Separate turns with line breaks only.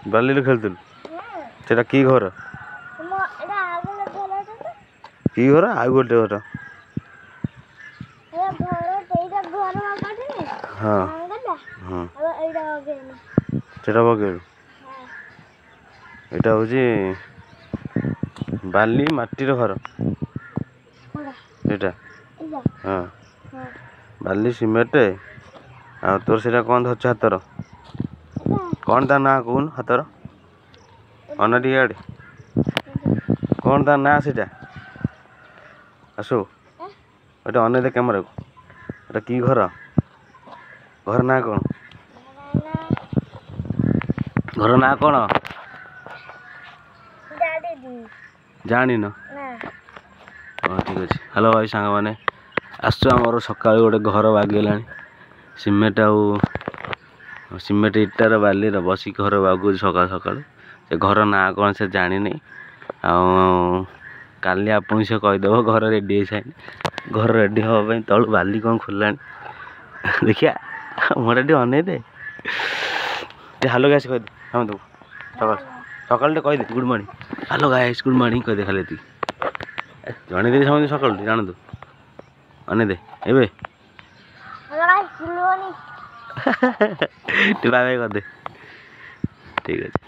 ବାଲିରେ ଖେଳୁଥିଲୁ ସେଟା କି ଘର କି ଘର ଆଉ ଗୋଟେ ଘର ହଁ ହଁ ସେଟା ପକେଇଲୁ ଏଇଟା ହଉଛି ବାଲି ମାଟିର ଘର ଏଇଟା ହଁ ବାଲି ସିମେଣ୍ଟ ଆଉ ତୋର ସେଇଟା କ'ଣ ଧରିଛୁ ହାତର କ'ଣ ତା ନାଁ କହୁନୁ ହାତର ଅନା ଟିକେ ଆଡ଼େ କ'ଣ ତା ନାଁ ସେଇଟା ଆସୁ ଏଇଟା ଅନେଇ ଦେ କ୍ୟାମେରାକୁ ଏଇଟା କି ଘର ଘର ନାଁ କ'ଣ ଘର ନାଁ କ'ଣ ଜାଣିନ ହଁ ଠିକ୍ ଅଛି ହ୍ୟାଲୋ ଭାଇ ସାଙ୍ଗମାନେ ଆସୁଛୁ ଆମର ସକାଳୁ ଗୋଟେ ଘର ବାଗେଇଲାଣି ସିମେଣ୍ଟ ଆଉ ସିମେଣ୍ଟ ଇଟାର ବାଲିର ବସିକି ଘର ବାଗଉଛି ସକାଳୁ ସକାଳୁ ସେ ଘର ନାଁ କ'ଣ ସେ ଜାଣିନି ଆଉ କାଲି ଆପଣଙ୍କୁ ସେ କହିଦେବ ଘର ରେଡ଼ି ହେଇସାରିନି ଘର ରେଡ଼ି ହେବା ପାଇଁ ତଳୁ ବାଲି କ'ଣ ଖୋଲିଲାଣି ଦେଖିଆ ମୋଟା ଟିକେ ଅନେଇ ଦେ ଟିକେ ହ୍ୟାଲୋ ଗାଇସ୍ କହିଦେ ହଁ ତୁ ସକାଳୁ ସକାଳୁ ଟିକେ କହିଦେ good morning hello guys good morning କହିଦେ ଖାଲି ଏତିକି ଜଣେଇଦେବି ସମସ୍ତେ ସକାଳୁ ଜାଣନ୍ତୁ ଅନେଇ ଦେ ଏବେ ଟିକେ ବାଏ ବାଏ କରିଦେ ଠିକ୍ ଅଛି।